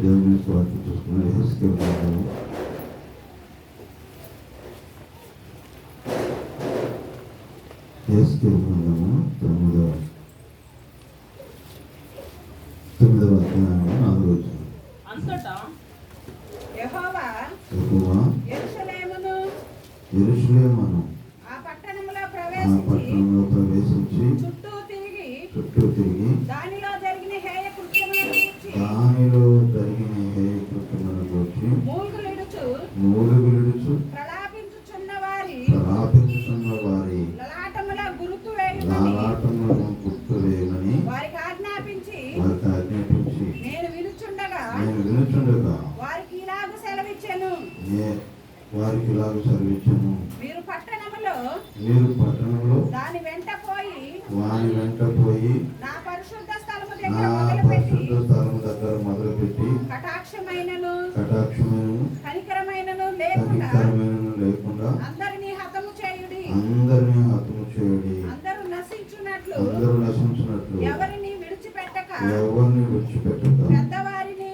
దేవుని వాక్యం చూసుకున్నాం. యెహెజ్కేలు గ్రంథము 9వ అధ్యాయము 4వ వచనం. అంతటా యెహోవా యెరూషలేమును ఆ పట్టణంలో ప్రవేశించి చుట్టూ తిరిగి దానిలో జరిగిన హేయ కృత్యములను గూర్చి మూలుగులిడుచు ప్రలాపించుచున్న వారి లలాటముల గుర్తు వేయమని వారికి ఆజ్ఞాపించి నేను వినుచుండగా వారికి ఇలాగ సెలవిచ్చెను. మీరు పట్టణములో దాని వెంట పోయి నా పరిశుద్ధ స్థలము దగ్గర మొదలుపెట్టి కటాక్షమైనను కనికరమైనను లేకుండా అందరినీ హతము చేయుడి. అందరూ నశించున్నట్లు ఎవరిని విడిచిపెట్టక పెద్దవారిని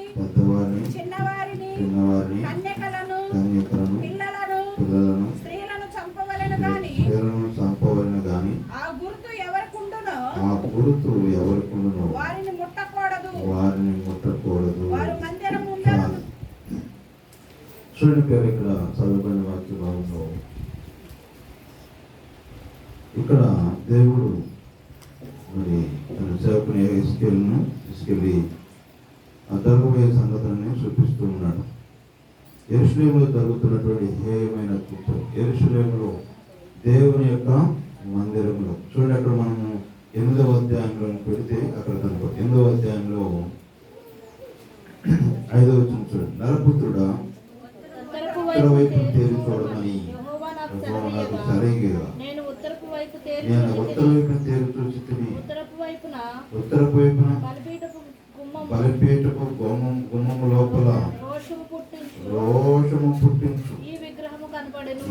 చిన్నవారిని కన్యకలను పిల్లలను స్త్రీలను చంపవలెను గాని ఆ గుర్తు ఎవరికుండునో వారిని ముట్టకూడదు. వారు మందిరం ఉండరు. చూడండి పేరు ఇక్కడ చదువుకున్న వాక్య భాగంలో ఇక్కడ దేవుడు మరి తన సేవకుని యెహెజ్కేలును తీసుకెళ్ళి ఆ జరగబోయే సంగతులను చూపిస్తూ ఉన్నాడు. యెరూషలేములో జరుగుతున్నటువంటి హేయమైన కృత్యం, యెరూషలేములో దేవుని యొక్క మందిరంలో. చూడండి అక్కడ మనము 8వ అధ్యాయంలో పెడితే అక్కడ కనుక 8వ అధ్యాయంలో 5వ వచనం చూడండి. నరపుత్రుడా ఉత్తర వైపు తేరి చూడమని నాకు సరిగా నేను ఉత్తరపు వైపు తేరి చూచితిని. ఉత్తరపు వైపున బలిపీఠపు గుమ్మము లోపల రోషము పుట్టించు. ఈ విగ్రహము కనబడెను.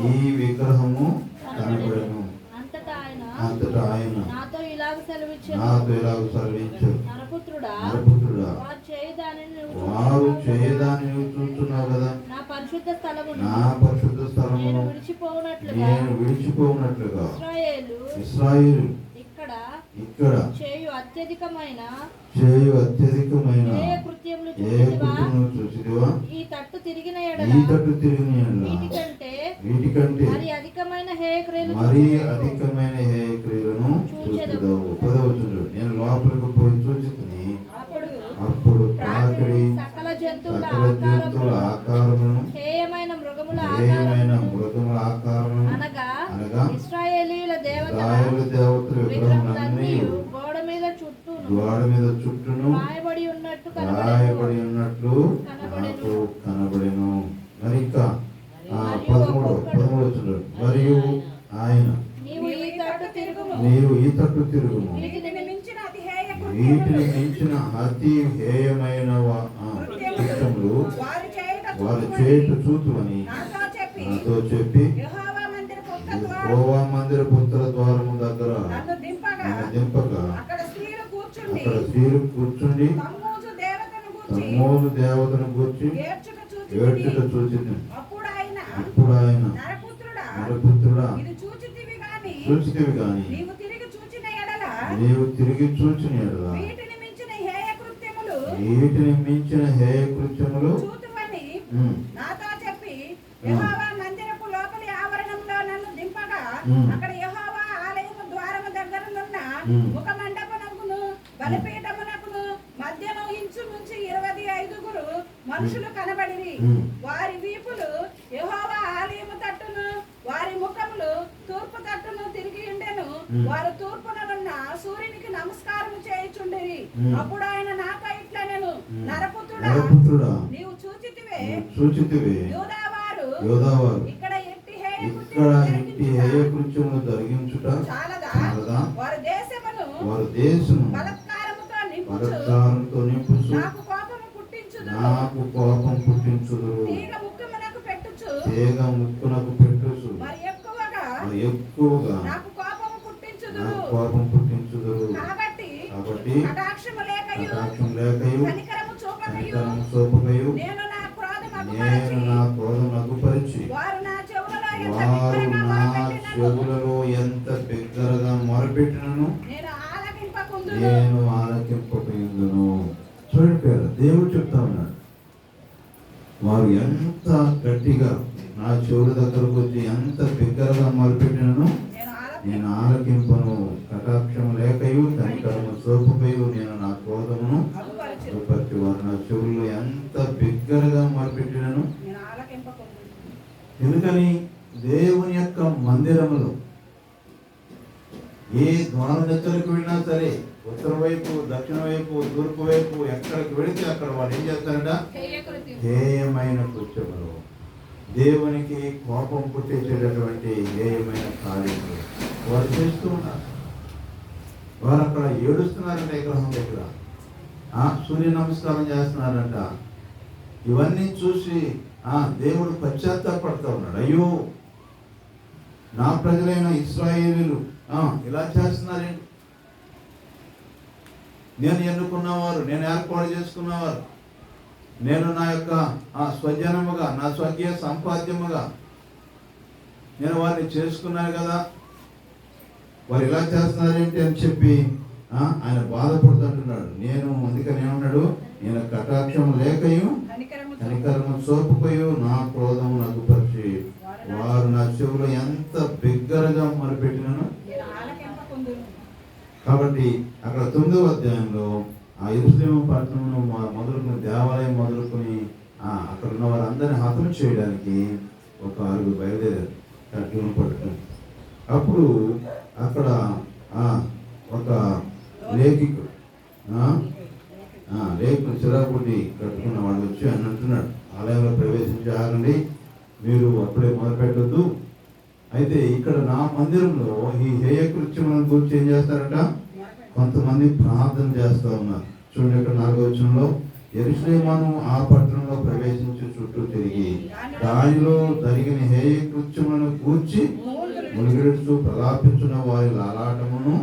అంతటా ఆయన నాతో ఇలాగ సెలవిచ్చారు. నరపుత్రుడా వారు చేయదాని నువ్వు చూస్తున్నావు కదా. నా పరిశుద్ధ స్థలమును నేను విడిచిపోవునట్లుగా ఇశ్రాయేలు ఇక్కడ చేయు అత్యధికమైన ఏ కృత్యములు చూసిదివా. ఈ తట్టు తిరిగిన ఎడల వీటికంటే మరి అధికమైన హేయ క్రియలను చూచెదవు. 10వ వచనం. నేను లోపలికి పోయి చూచితిని. అప్పుడు సకల జంతువుల ఆకారములను హేయమైన మృగముల ఆకారములను అనగా ఇశ్రాయేలీయుల దేవతల విగ్రహములన్నీ గోడ మీద చుట్టూను రాయబడి ఉన్నట్లు నాకు కనబడెను. మరి ఇంకా 13వ వచనం. మరియు ఆయన నీవు ఈ తట్టు తిరుగుము. వీటిని మించిన అతి హేయమైన కృత్యములు వారు చేయుట చూతుమని నాతో చెప్పి యెహోవా మందిరపు ఉత్తర ద్వారము దగ్గర దింపగా అక్కడ స్త్రీలు కూర్చుండి తమ్మోజు దేవతను గూర్చి ఏడ్చుట చూచింది. అప్పుడు ఆయన నరపుత్రుడా చూచితివి గాని నీవు తిరిగి చూచిన ఎడల వీటిని మించిన హేయ కృత్యములు చూతువని నాతో చెప్పి యెహోవా మందిరపు లోపలి ఆవరణంలో నన్ను దింపగా అక్కడ యెహోవా ఆలయము ద్వారము దగ్గరనున్న ఒక మండపమునకును బలిపీఠమునకును మధ్యలో ఇంచుమించు 25 మనుషులు కనబడిరి. వారి వీపులు యెహోవా ఆలయము తట్టును, వారి ముఖములు తూర్పు తట్టును తిరిగి ఉండెను. వారు తూర్పుననున్న సూర్యునికి నమస్కారము చేయుచుండిరి. అప్పుడు ఆయన నాతో ఇట్లనెను, నరపుత్రుడా నీవు చూచితివే యూదావారు ఇక్కడ ఎట్టి హేయ కృత్యములు జరిగించుట చాలదా. వారు దేశమును బలాత్కారముతో నింపుచు నాకు కోపము పుట్టించు పుట్టించుదురు. నాకు కోపం పుట్టించుదురు. తీగ ముక్కుమునకు పెట్టుచు తీగ ముక్కునకు పెట్టుచు మరి ఎక్కువగా ఎక్కువగా నాకు కోపము పుట్టించుదురు. నాకు కోపం పుట్టించుదురు. కాబట్టి కటాక్షము లేకయు కనికరము చూపకయు నేను నా క్రోధం అగుపరిచి వారు నా చెవులలో ఎంత బిగ్గరగా మొరపెట్టినను నేను ఆలకింపకుందును. చూడండి పేరు దేవుడు చెప్తా ఉన్నాడు, వారు ఎంత గట్టిగా నా చెవుల దగ్గరకు వచ్చి ఎంత బిగ్గరగా మొరపెట్టినను నేను ఆలకింపను. కటాక్షం లేకయు కనికరము చూపకయు నేను నా క్రోధమును అగుపరిచి వారు నా చెవుల్లో ఎంత బిగ్గరగా మొరపెట్టినను. ఎందుకని దేవుని యొక్క మందిరములో ఏ ద్వారం దగ్గరకు వెళ్ళినా సరే, ఉత్తర వైపు, దక్షిణ వైపు, తూర్పు వైపు ఎక్కడికి వెళితే అక్కడ వాళ్ళు ఏం చేస్తారట? హేయమైన కృత్యములు, దేవునికి కోపం పుట్టించేటటువంటి హేయమైన కార్యములు వారు చేస్తూ ఉన్నారు. వారు అక్కడ ఏడుస్తున్నారంట, విగ్రహం దగ్గర సూర్య నమస్కారం చేస్తున్నారంట. ఇవన్నీ చూసి దేవుడు పశ్చాత్తాపడుతూ ఉన్నాడు. అయ్యో, నా ప్రజలైన ఇశ్రాయేలీయులు ఇలా చేస్తున్నారేంటి? నేను ఎన్నుకున్నవారు, నేను ఏర్పాటు చేసుకున్నవారు, నేను నా యొక్క స్వజనముగా, నా స్వకీయ సంపాద్యముగా నేను వారిని చేసుకున్నాను కదా, వారు ఇలా చేస్తున్నారేంటి అని చెప్పి ఆయన బాధపడుతుంటున్నాడు. నేను అందుకని ఏమన్నాడు? నేను కటాక్షం లేకయు కనికరము చూపకయు నా క్రోధము అగుపరిచి వారు నా చెవులో ఎంత బిగ్గరగా మొరపెట్టినను. కాబట్టి అక్కడ 9వ అధ్యాయంలో యెరూషలేము పట్టణంలో మొదలుకొని దేవాలయం మొదలుకొని అక్కడ ఉన్న వారందరినీ హతం చేయడానికి ఒక 6 బయలుదేరారు కట్టుకుని పట్టుకుని. అప్పుడు అక్కడ ఒక లేఖికుడు చిరాకుడి కట్టుకున్న వాడు వచ్చి అని అంటున్నాడు, ఆలయంలో ప్రవేశించారండి, మీరు అప్పుడే మొదలుపెట్టద్దు. అయితే ఇక్కడ నా మందిరంలో ఈ హేయ కృత్యములను గురించి ఏం చేస్తారట? కొంతమంది ప్రార్థన చేస్తూ ఉన్నారు. చూడండి, ఇక్కడ 4వ వచనంలో యెరూషలేమును ఆ పట్టణంలో ప్రవేశించి చుట్టూ తిరిగి దానిలో జరిగిన హేయ కృత్యములను గూర్చి మునిగిడుచు ప్రలాపించిన వారి లాలాటమును.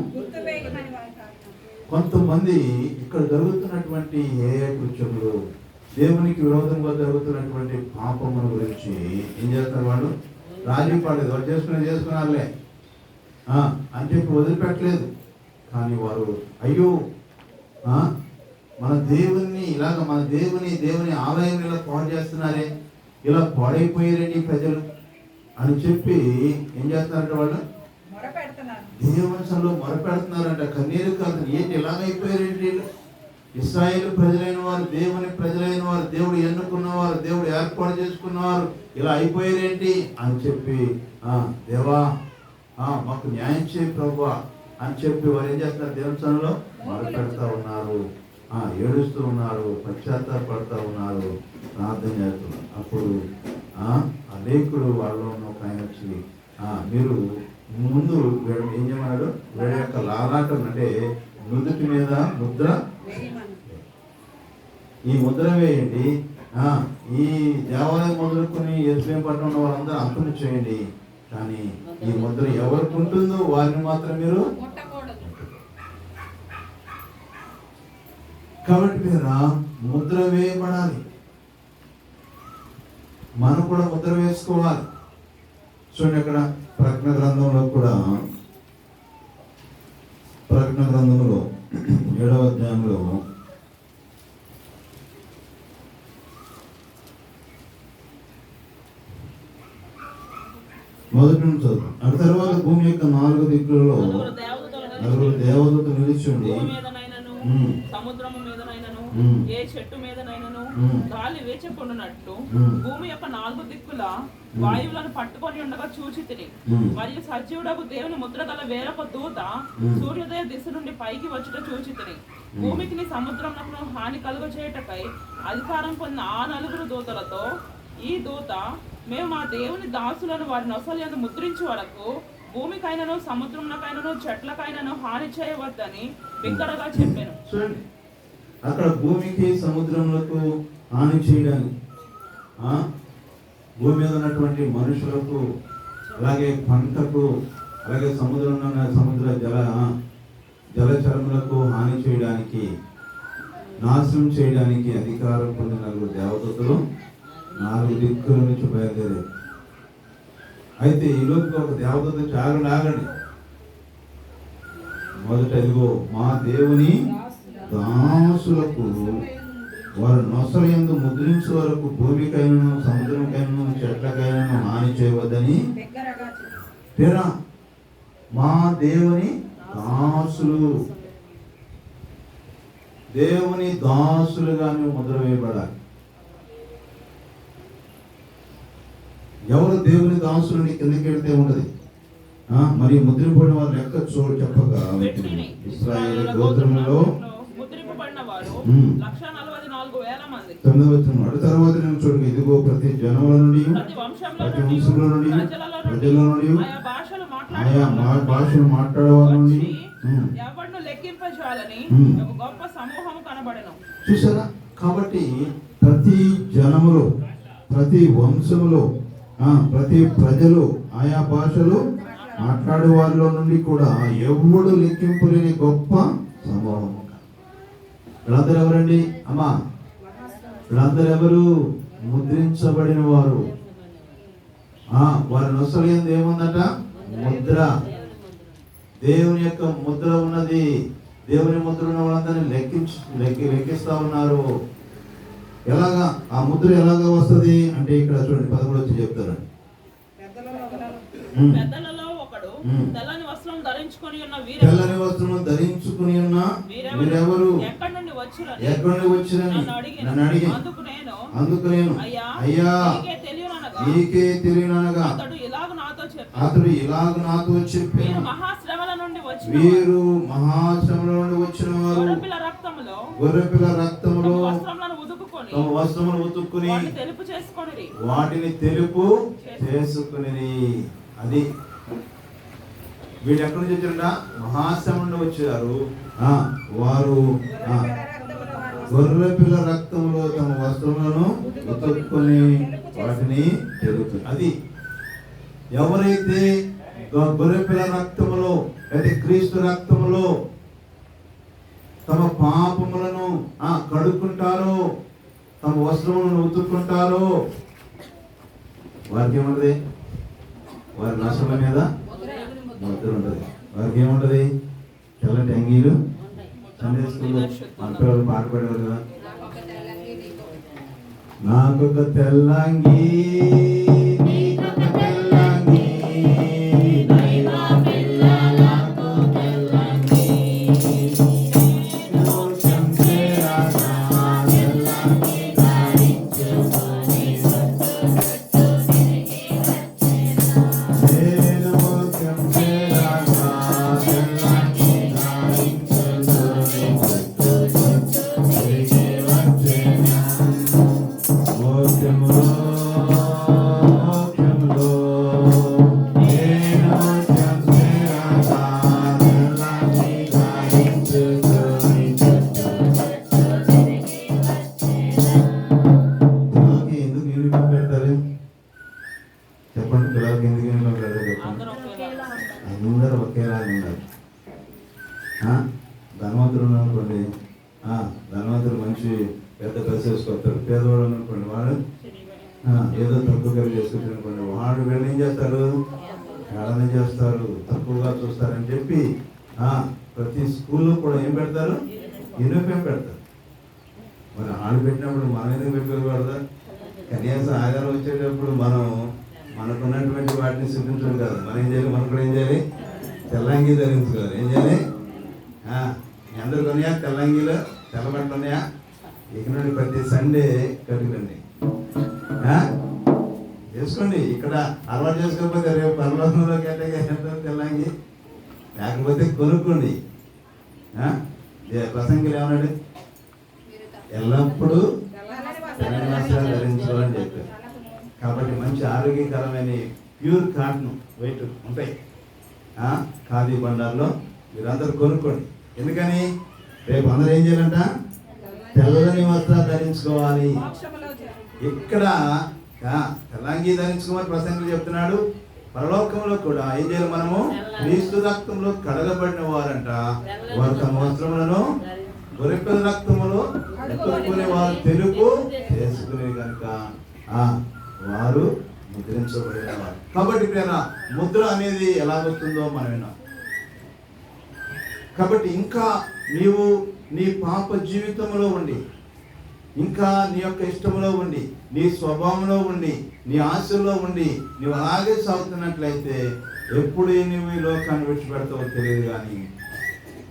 కొంతమంది ఇక్కడ జరుగుతున్నటువంటి హేయ కృత్యములు, దేవునికి విరోధంగా జరుగుతున్నటువంటి పాపముల గురించి ఏం చేస్తారు? వాళ్ళు రాజీ పడలేదు, వాళ్ళు చేసుకున్నారులే అని చెప్పి వదిలిపెట్టలేదు. కానీ వారు అయ్యో, మన దేవుని ఇలాగ మన దేవుని ఆలయం ఇలా పాడు చేస్తున్నారే, ఇలా పాడైపోయారండి ప్రజలు అని చెప్పి ఏం చేస్తున్నారంటే వాళ్ళు దేవసంలో మొరపెడుతున్నారంట. కన్నీరు కాదు, ఏంటి ఇలాగైపోయారేంటి? ఇశ్రాయేలు ప్రజలైన వారు, దేవుని ప్రజలైన వారు, దేవుడు ఎన్నుకున్నవారు, దేవుడు ఏర్పాటు చేసుకున్నవారు ఇలా అయిపోయారేంటి అని చెప్పి దేవా మాకు న్యాయం చేయ ప్రభువా అని చెప్పి వారు ఏం చేస్తున్నారు? దేవస్థానంలో మొరపెడతా ఉన్నారు, ఏడుస్తూ ఉన్నారు, పశ్చాత్తాపడుతూ ఉన్నారు, ప్రార్థన చేస్తున్నారు. అప్పుడు అనేకుడు వాళ్ళలో ఉన్న ఒక ఆయన వచ్చి మీరు ముందు ఏం చేయమన్నాడు? వీడి యొక్క లాలాటం అంటే నుదుటి మీద ముద్ర, ఈ ముద్ర వేయండి, ఈ దేవాలయం మొదలుకొని యెరూషలేము పట్టణంలో ఉన్న వారందరూ అంతం చేయండి, కానీ ఈ ముద్ర ఎవరికి ఉంటుందో వారిని మాత్రం మీరు. కాబట్టి మీరు ముద్ర వేయబడాలి, మనం కూడా ముద్ర వేసుకోవాలి. చూడండి, అక్కడ ప్రకటన గ్రంథంలో కూడా, ప్రకటన గ్రంథంలో 7వ అధ్యాయంలో మొదటి నుంచి చదువు. ఆ తర్వాత భూమి యొక్క 4 దిక్కులలో 4 దేవతలు నిలిచిండి సముద్రము మీదనైనను ఏ చెట్టు మీదనైనను గాలి వేచకుండానట్లు భూమి యొక్క 4 దిక్కుల వాయువులను పట్టుకొని ఉండగా చూచితిని. మరియు సజీవుడకు దేవుని ముద్ర గల వేరొక దూత సూర్యోదయ దిశ నుండి పైకి వచ్చుట చూచితిని. భూమికి సముద్రమునకు హాని కలుగ చేయుటకై అధికారం పొందిన ఆ 4 దూతలతో ఈ దూత, మేము మా దేవుని దాసులను వారి నొసలు ముద్రించే వరకు భూమికైనను సముద్రమునకైనను చెట్లకైనను హాని చేయవద్దని బిగ్గరగా చెప్పాను. అక్కడ భూమికి సముద్రములకు హాని చేయడానికి, భూమి మీద ఉన్నటువంటి మనుషులకు, అలాగే పంటకు, అలాగే సముద్ర జలచరములకు హాని చేయడానికి, నాశనం చేయడానికి అధికారం పొందిన 4 దేవదూతలు 4 దిక్కుల నుంచి బయలుదేరారు. అయితే ఈ లోపు ఒక దేవదూత ఆగండి. మొదట ఇదిగో మా దేవుని దాసులకు వారు నొసలయందు ముద్రించే వరకు భూమికైనను సముద్రంకైనను చెట్లకైనను హాని చేయవద్దని తెరా. మా దేవుని దాసులు, దేవుని దాసులుగా నువ్వు ముద్ర వేయబడాలి. ఎవరు దేవుని దాసులని కిందకి వెళ్తే ఉండదు. మరి ముద్రింపబడిన వారు లెక్క చెప్పగా ఇశ్రాయేలు గోత్రములో తర్వాత నేను చూడగా ఇదిగో ప్రతి జనముల నుండి, ప్రతి వంశంలో నుండి, ప్రజల నుండి, ఆయా భాషను మాట్లాడేవారి నుండి చూసారా. కాబట్టి ప్రతి జనములో, ప్రతి వంశములో, ప్రతి ప్రజలు, ఆయా భాషలు మాట్లాడే వారిలో నుండి కూడా ఎవడు లెక్కింపులేని గొప్ప సమూహం. వీళ్ళందరూ ఎవరండి అమ్మా? వీళ్ళందరూ ఎవరు? ముద్రించబడిన వారు. వారి నొసలేంది ఏముందట? ముద్ర. దేవుని యొక్క ముద్ర ఉన్నది. దేవుని ముద్ర ఉన్న వాళ్ళందరినీ లెక్కిస్తా ఉన్నారు. ఎలాగా ఆ ముద్ర ఎలాగా వస్తుంది అంటే ఇక్కడ చూడండి 11 వచ్చి చెప్తారు. తెల్లని వస్త్రం ధరించుకుని ఉన్న వీరెవరు? ఎక్కడి నుండి వచ్చిరని నన్ను అడిగి, అందుకు నేను అయ్యా నీకే తెలియననగా అతడు ఇలాగ నాతో చెప్పి, వీరు మహాశ్రమల నుండి వచ్చిన వారు గొర్రెపిల్ల రక్తములో తమ వస్త్రములను ఉతుక్కుని వాటిని తెలుపు చేసుకుని. అది వీడు ఎక్కడి నుంచి వచ్చారంట? మహాశ్రమం నుండి వచ్చారు. వారు గొర్రెపిల్ల రక్తంలో తమ వస్త్రములను ఉతుక్కుని వాటిని తెలుపు. అది ఎవరైతే గొర్రెపిల్ల రక్తములో అయితే క్రీస్తు రక్తములో తమ పాపములను కడుక్కుంటారో, తమ వస్త్రములను ఉతుక్కుంటారో వారికి ఏముంటది? వారి నష్టల మీద ముద్ర ఉంటుంది. వారికి ఏముంటది? తెల్లటి అంగీలు. సండే స్కూల్లో మన పిల్లలు పాట పాడేవారు కదా, నాకొక తెల్లంగి నీకొక తెల్లంగి అందరూ ఒకేలాగా ఉండాలి. ధనవంతుడు అనుకోండి, ధనవంతుడు మంచి పెద్ద డ్రెస్ వేసుకొస్తాడు. పేదవాడు అనుకోండి, వాడు ఏదో తక్కువ కలిగి చేసుకుంటాడు అనుకోండి, వాడు వీళ్ళు ఏం చేస్తారు? ఏడనే చేస్తారు, తక్కువగా చూస్తారని చెప్పి ప్రతి స్కూల్లో కూడా ఏం పెడతారు? యూనిఫామ్ పెడతారు. మరి ఆడు పెట్టినప్పుడు మనం ఎందుకు పెట్టుకోకూడదా? కనీసం ఆధారం వచ్చేటప్పుడు మనకున్నటువంటి వాటిని చూపించడం కాదు. మనం ఏం చేయాలి? మనం కూడా ఏం చేయాలి? తెల్లంగి ధరించుకోవాలి. ఏం చేయాలి? అందరు కొనియా తెల్లంగిలో తెల్లబట్టలు ఉన్నాయా? ఇక నుండి ప్రతి సండే కట్టుకోండి, చేసుకోండి. ఇక్కడ అలవాటు చేసుకోకపోతే రేపు పర్వతంలో తెల్లంగి లేకపోతే కొనుక్కోండి. ప్రసంగిలు ఏమన్నాడు? ఎల్లప్పుడూ తెల్లని వస్త్రాలు ధరించాలని చెప్పారు. కాబట్టి మంచి ఆరోగ్యకరమైన ప్యూర్ కాటన్ వెయిట్ ఉంటాయి ఖాదీ బండాల్లో. మీరందరూ కొనుక్కోండి. ఎందుకని రేపు అందరూ ఏం చేయాలంట? తెల్లని వస్త్రాలు ధరించుకోవాలి. మోక్షములో చేరు. ఇక్కడ తెల్లంగి ధరించుకోమని ప్రసంగులు చెప్తున్నాడు. పరలోకంలో కూడా ఏం చేయాలి? మనము క్రీస్తు రక్తంలో కడగబడిన వారంట. వారు తమ వస్త్రములను గొర్రెపిల్ల రక్తములో ఎత్తుకునే వారు తెలుపు చేసుకునే కనుక వారు ముద్రించబడిన వారు. కాబట్టి ప్రేమ ముద్ర అనేది ఎలా వస్తుందో మనం విన్నాం. కాబట్టి ఇంకా నీవు నీ పాప జీవితంలో ఉండి, ఇంకా నీ యొక్క ఇష్టంలో ఉండి, నీ స్వభావంలో ఉండి, నీ ఆశల్లో ఉండి నువ్వు అలాగే సాగుతున్నట్లయితే ఎప్పుడు నువ్వు ఈ లోకాన్ని విడిచిపెడతావో తెలియదు. కానీ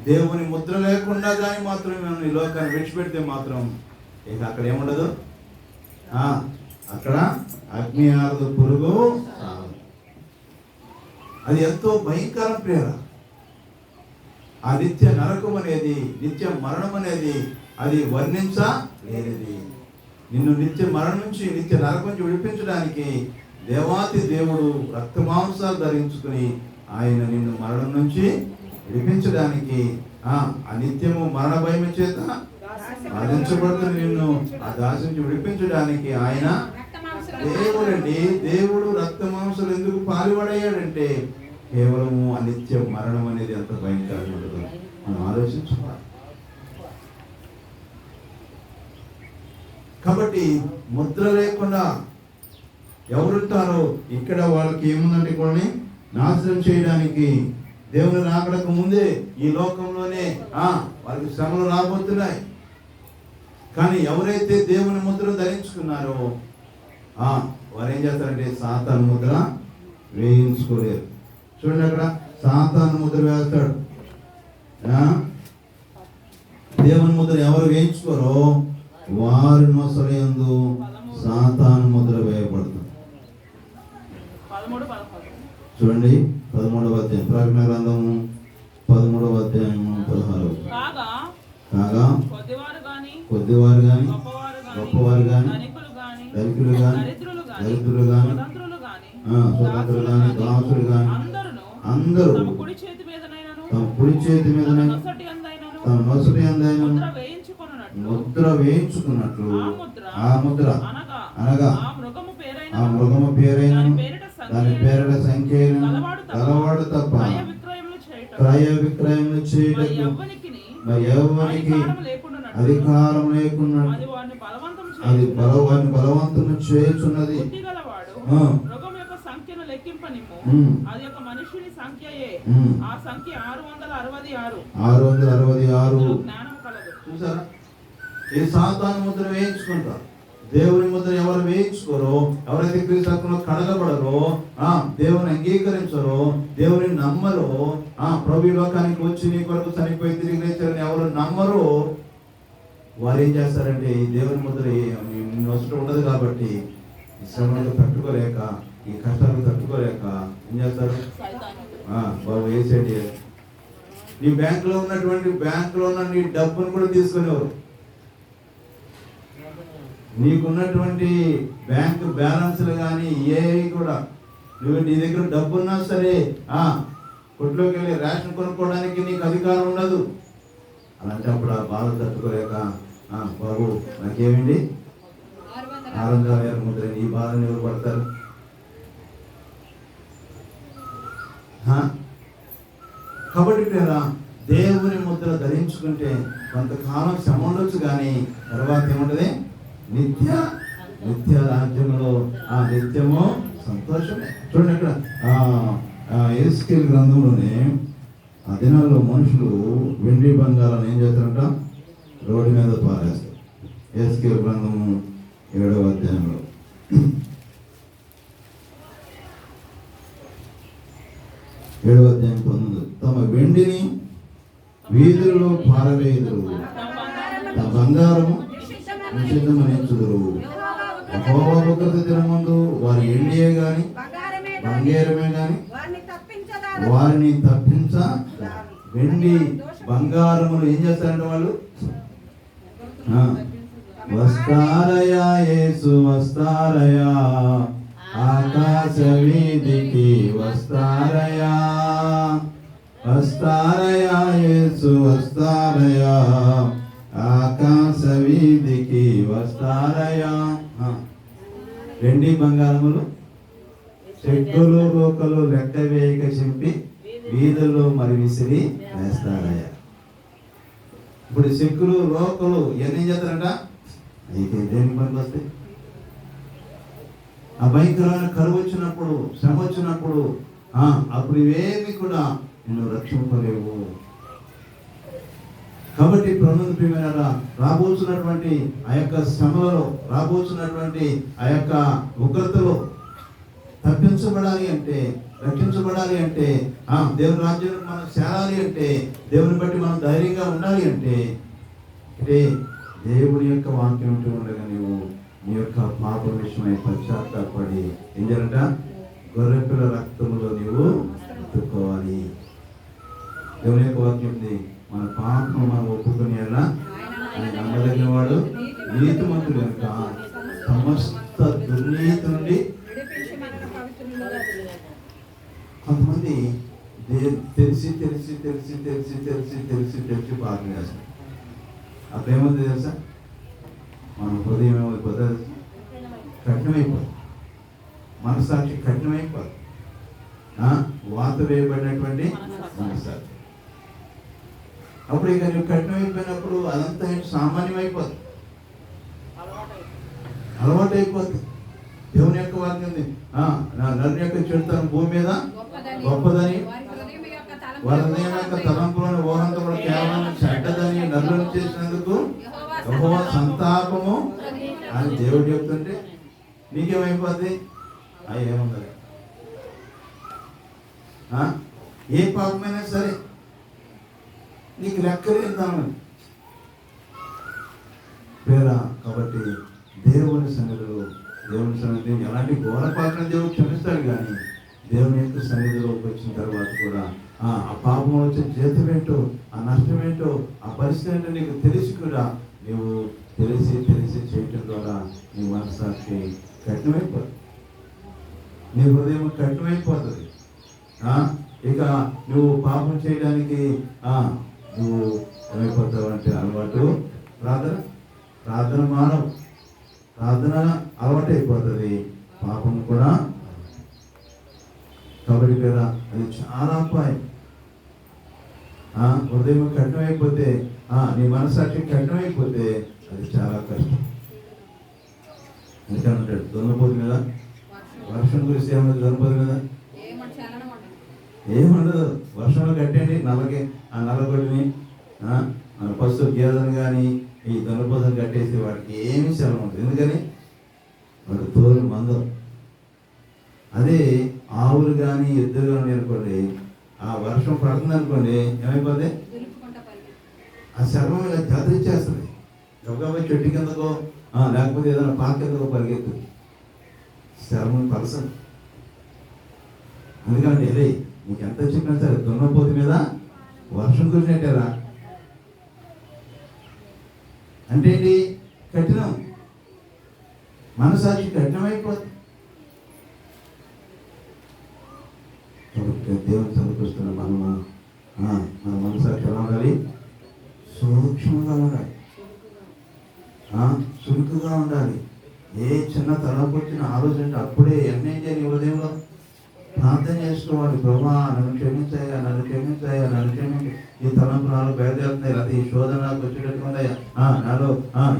దేవుని ముద్ర లేకుండా కానీ మాత్రం మేము ఈ లోకాన్ని విడిచిపెడితే మాత్రం ఇక అక్కడ ఏముండదు, అక్కడ అగ్ని ఆరదు, పురుగు సాగదు. అది ఎంతో భయంకరం ప్రేర. ఆ నిత్య నరకం అనేది, నిత్య మరణం అనేది అది వర్ణించలేనిది. నిన్ను నిత్య మరణం నుంచి, నిత్య నరకం నుంచి విడిపించడానికి దేవాతి దేవుడు రక్తమాంసాలు ధరించుకుని ఆయన నిన్ను మరణం నుంచి విడిపించడానికి ఆ నిత్యము మరణ భయం చేత బాధించబడుతున్న నిన్ను ఆ దాసి నుంచి విడిపించడానికి ఆయన దేవుడండి. దేవుడు రక్తమాంసాలు ఎందుకు పాల్పడయ్యాడంటే కేవలము ఆ నిత్య మరణం అనేది ఎంత భయంకరంగా ఉండదు మనం ఆలోచించుకోవాలి. కాబట్టి ముద్ర లేకుండా ఎవరుంటారో ఇక్కడ వాళ్ళకి ఏముందంటే కూడా నాశనం చేయడానికి దేవుని రాకడకు ముందే ఈ లోకంలోనే వాళ్ళకి శ్రమలు రాబోతున్నాయి. కానీ ఎవరైతే దేవుని ముద్ర ధరించుకున్నారో వారు ఏం చేస్తారంటే సాతాను ముద్ర వేయించుకోలేరు. చూడండి, అక్కడ సాతాను ముద్ర వేస్తాడు. దేవుని ముద్ర ఎవరు వేయించుకోరో వారి నొసలందు సాతాను ముద్ర వేయబడుతుంది. చూడండి 13వ అధ్యాయం, ప్రకటన గ్రంథము 13వ అధ్యాయం 16. కాగా కొద్దివారు గాని గొప్పవారు గాని ధనికులు గాని దరిద్రులు గాని స్వతంత్రులు గాని దాసులు గాని అందరూ తమ కుడి చేతి మీద తమ నొసటి అందైన ముద్ర వేయించుకున్నట్లు ఆ ముద్ర అనగా ఆ మృగము పేరైన దాని పేరిట సంఖ్య గలవాడు తప్ప క్రయ విక్రయములు చేయటకు మరి ఎవరికి అధికారం లేకుండా అది వారిని బలవంతం చేయుచున్నది. అది ఒక మనుషుని సంఖ్యయే. ఆ సంఖ్య 666. 666. జ్ఞానం కలదు. చూసారా? ఈ సాతాను ముద్ర వేయించుకుంటారు. దేవుని ముద్ర ఎవరు వేయించుకోరో, ఎవరైతే క్రీస్తు రక్తంలో కడగబడరో, దేవుని అంగీకరించరో, దేవుని నమ్మరో, ప్రభు లోకానికి వచ్చి నీ కొరకు చనిపోయి తిరిగి లేచారని ఎవరు నమ్మరో వారు ఏం చేస్తారంటే ఈ దేవుని ముద్ర నష్టం ఉండదు కాబట్టి ఈ శ్రమలకు తట్టుకోలేక, ఈ కష్టాలకు తట్టుకోలేక ఏం చేస్తారు? బాబు వేసేటి నీ బ్యాంకులో ఉన్న నీ డబ్బును కూడా తీసుకునేవారు. నీకున్నటువంటి బ్యాంకు బ్యాలెన్స్లు కానీ ఏవి కూడా నువ్వు నీ దగ్గర డబ్బున్నా సరే కొట్లోకి వెళ్ళి రేషన్ కొనుక్కోవడానికి నీకు అధికారం ఉండదు. అలాంటప్పుడు ఆ బాధ తట్టుకోలేక బాబు నాకేమిండి 666 ముద్ర, ఈ బాధను ఎవరు పడతారు? కాబట్టి దేవుని ముద్ర ధరించుకుంటే కొంతకాలం శ్రమ ఉండొచ్చు, కానీ తర్వాత ఏముంటది? నిత్య రాజ్యంలో నిత్యము సంతోషమే. చూడండి, అక్కడ ఎస్కేల్ గ్రంథంలోనే ఆ దినాల్లో మనుషులు వెండి బంగారాన్ని ఏం చేస్తారంట? రోడ్డు మీద పారేస్తారు. ఎస్కేల్ గ్రంథము 7వ అధ్యాయంలో 7వ అధ్యాయం 19. తమ వెండిని వీధులలో పారవేయుదురు, తమ బంగారము నిషిద్ధమనించుదురు. యెహోవా ఉగ్రత దినమందు వారి ఎండియే గాని బంగారమే గాని వారిని తప్పించ. వెండి బంగారములు ఏం చేస్తారంటే వాళ్ళు వస్తారయా యేసు వస్తారయా, ఆకాశ వీధికి వస్తారయా, వస్తారయా యేసు వస్తారయా, ఆకాశ వీధికి వస్తారయా. వెండి బంగారములు చెక్కులు రోకలు లెక్క వేయక చింపి వీధుల్లో మరి విసిరి వేస్తారయ్యా. ఇప్పుడు చెక్కులు రోకలు ఎన్ని చేస్తారట? అయితే దేనికి పనికి వస్తాయి? ఆ భయంకరమైన కరువు వచ్చినప్పుడు, శ్రమ వచ్చినప్పుడు అప్పుడు ఇవేమి కూడా నిన్ను రక్షింపలేవు. కాబట్టి ప్రభువుని ప్రియమైన రాబోతున్నటువంటి ఆ యొక్క శ్రమలలో, రాబోతున్నటువంటి ఆ యొక్క ఉగ్రతలో తప్పించబడాలి అంటే, రక్షించబడాలి అంటే, దేవుని రాజ్యానికి మనం చేరాలి అంటే, దేవుని బట్టి మనం ధైర్యంగా ఉండాలి అంటే దేవుని యొక్క వాక్యం ఉంటూ ఉండగా నీవు నీ యొక్క పాప విషయమై పశ్చాత్తాపడి ఏం చేయాలంట? గొర్రెపిల్ల రక్తంలో నీవు ఒప్పుకోవాలి. దేవుని యొక్క వాక్యం ఉంది, మన పాపను మనం ఒప్పుకొని ఎలా ఆయన నమ్మదగిన వాడు నీతిమంతుడు కనుక సమస్త దుర్నీతి నుండి. కొంతమంది తెలిసి తెలిసి తెలిసి తెలిసి తెలిసి తెలిసి తెలిసి పాపం చేస్తారు. అప్పుడు ఏముంది తెలుసా? మన హృదయం ఏమైపోతుంది? కఠినమైపోతుంది. మనసాక్షి కఠినమైపోతుంది. వాత వేయబడినటువంటి మనసాక్షి. అప్పుడు ఇక నువ్వు కఠినమైపోయినప్పుడు అదంతా సామాన్యమైపోతుంది, అలవాటు అయిపోతుంది. దేవుని యొక్క వాక్యం నరుని యొక్క చెడుతనం భూమి మీద గొప్పదని, వారి హృదయం యొక్క తలంపులను ఓహంతో కూడా కేవలం చెడ్డదని నరులను చేసినందుకు యెహోవా సంతాపము అని దేవుడు చెప్తుంటే నీకేమైపోద్ది? ఏముంది? ఏ పాపమైనా సరే నీకు లెక్కలేదామని పేరా. కాబట్టి దేవుని సన్నిధిలో ఎలాంటి ఘోర పాపం దేవుడు క్షమిస్తాడు, కానీ దేవుని యొక్క సన్నిధిలోకి వచ్చిన తర్వాత కూడా ఆ పాపం వచ్చే జీతం ఏంటో, ఆ నష్టం ఏంటో, ఆ పరిస్థితి ఏంటో నీకు తెలిసి కూడా నువ్వు తెలిసి తెలిసి చేయటం ద్వారా నీ మనసాక్షి కఠినమైపోతుంది, నీ హృదయం కఠినమైపోతుంది. ఇక నువ్వు పాపం చేయడానికి నువ్వు ఏమైపోతావు అంటే అలవాటు ప్రార్థన మానవు, ప్రార్థన అలవాటు అయిపోతుంది, పాపం కూడా. కాబట్టి కదా అది చాలా అపాయం. హృదయం కఠినమైపోతే, నీ మనసాక్షి కఠినమైపోతే అది చాలా కష్టం. ఎందుకంటాడు దొంగపోతు మీద వర్షం కురిస్తే ఏమన్నా దొంగపోతు మీద ఏముండదు. వర్షంలో కట్టండి నల్లగొడ్డిని, పశు గేదెను కానీ ఈ దొంగపోతను కట్టేసి వాడికి ఏమీ సెలవు ఉంటుంది. ఎందుకని వాడు తోలు మందం. అదే ఆవులు కానీ ఎద్దులు కానీ అనుకోండి, ఆ వర్షం పడుతుంది అనుకోండి, ఏమైపోతుంది? ఆ శర్మం ఇలా జతరిచ్చేస్తుంది. గబగబా చెట్టు కిందకో లేకపోతే ఏదైనా పాక కిందకో పరిగెత్తుంది, శర్మం పలసదు. అందుకంటే అదే నీకు ఎంత చెప్పినా సరే దున్నపోతు మీద వర్షం కురిసినట్టేరా అంటే ఏంటి? కఠినం, మనసాక్షి కఠినమైపోతుంది. దేవుని సమకూరుస్తున్న మనము మన మనసాక్షి ఎలా ఉండాలి? సూక్ష్మంగా ఉండాలి, చురుకుగా ఉండాలి. ఏ చిన్న తలపు వచ్చిన ఆలోచన అప్పుడే ఎన్నేం చేయని ఉదయంలో ప్రార్థన చేసుకోవాలి. ప్రభా నన్ను క్షమించాయా, నన్ను క్షమించాయా, నన్ను క్షమించి ఈ తలంపు నాలో బయలుదేరుతున్నాయి, అది ఈ శోధన నాకు వచ్చేటట్టుకుందయ్యా, నాలో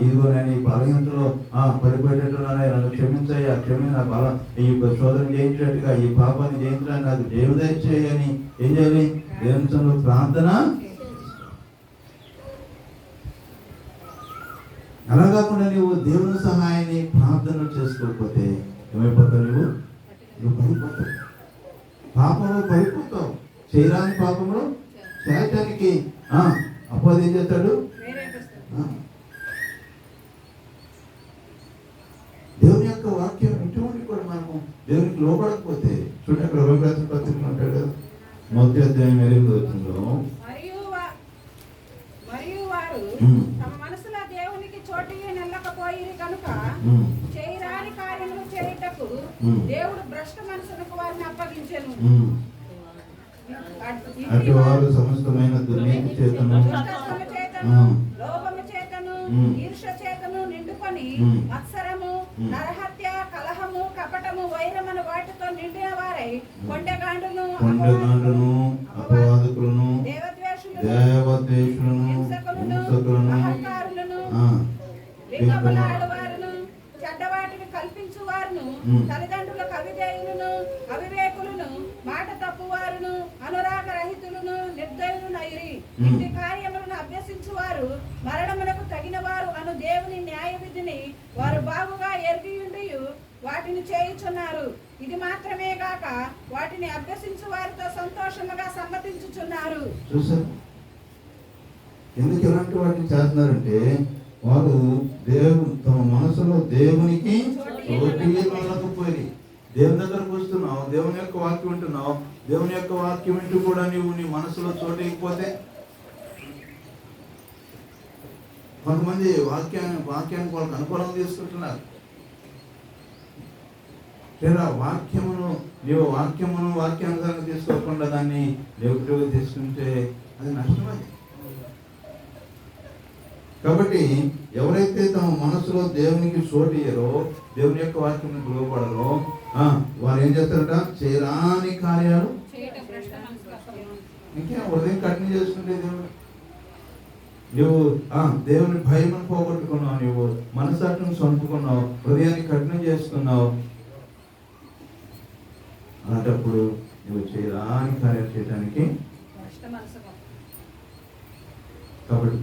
ఇదిగో నేను ఈ బలహీనతలో పడిపోయేటట్టున్నానయ్యా, నన్ను క్షమించాయా, నా బలం ఈ శోధన జయించినట్టుగా ఈ పాపాన్ని జయించడానికి నాకు దేవుదయ చేయని ఏం చేయాలి? దేవునితో ప్రార్థన. అలా కాకుండా నువ్వు దేవుని సహాయాన్ని ప్రార్థన చేసుకోకపోతే ఏమైపోతావు? నువ్వు పడిపోతావు, పాపంలో పడిపోతావు. చేయరాని పాపంలో చేయటానికి అపవాది ఏం చేస్తాడు? దేవుని యొక్క వాక్యం ఇటువంటి కూడా మనము దేవునికి లోపడకపోతే చూడండి, అక్కడ రోగరాసిన పత్రిక ఉంటాడు కదా, మొదటి అధ్యాయం 8వ వచనంలో మరియు వారు తమ మనసులో దేవునికి చోటు నిల్లకపోయిరి కనుక చేయరాని కార్యములు చేయుటకు దేవుడు భ్రష్ట మనసులకు వారిని అప్పగించెను. అటు వారు సమస్తమైన దుర్నీతి చేతను లోపము చేత ఈర్ష్య చేతను నిండుకొని మ్మ్. మత్సరము, మ్మ్. నరహత్య, కలహము, కపటము, వైరమును వాటితో నిండిన వారై కొండెగాండును, కొండగాండును, అపవాదకులను, దేవద్వేషులను, దేవద్వేషులను, హింసకులను, హింసకులను, అహంకారులను, ఆ, లింగములాడువారును, చెడ్డవాటిని కల్పించువారును, మ్మ్. తల్లిదండ్రులకు అవిధేయులను, అవివేకులను, మాట తప్పువారును, అనురాగరహితులను, నిర్దయులునైరి. మ్మ్. ఇంటి కార్యములను అభ్యసించువారు మరణమునకు తగినవారు అను దేవుని న్యాయ విధిని వారు బాగుగా ఎరిగియుండియు వాటిని చేయుచున్నారు. ఇది మాత్రమే గాక వాటిని అభ్యసించు వారితో సంతోషముగా సమ్మతించుచున్నారు. చూసారు ఎందుకు ఇలాంటి వాటిని చేస్తున్నారంటే వారు తమ మనసులో దేవునికి పోయి దేవుని దగ్గరకు వస్తున్నావు, దేవుని యొక్క వాక్యం వింటున్నావు, దేవుని యొక్క వాక్యం వింటూ కూడా నీవు నీ మనసులో చోటైపోతే కొంతమంది వాక్యానికి వాళ్ళకి అనుకూలంగా తీసుకుంటున్నారు. లేదా నీవు వాక్యానుసారంగా తీసుకోకుండా దాన్ని నెగిటివ్గా తీసుకుంటే అది నష్టమది. కాబట్టి ఎవరైతే తమ మనసులో దేవునికి చోటియ్యరో, దేవుని యొక్క వాక్యం లోబడరో, వారు ఏం చేస్తారట? చేయరాని కార్యాలు ఇంకేం ఉదయం కఠిన చేసుకుంటే నువ్వు దేవుని భయం పోగొట్టుకున్నావు, నువ్వు మనసాక్షిని చంపుకున్నావు, హృదయాన్ని కఠినం చేసుకున్నావు. అలాంటప్పుడు నువ్వు చేయరాని కార్యాలు చేయడానికి. కాబట్టి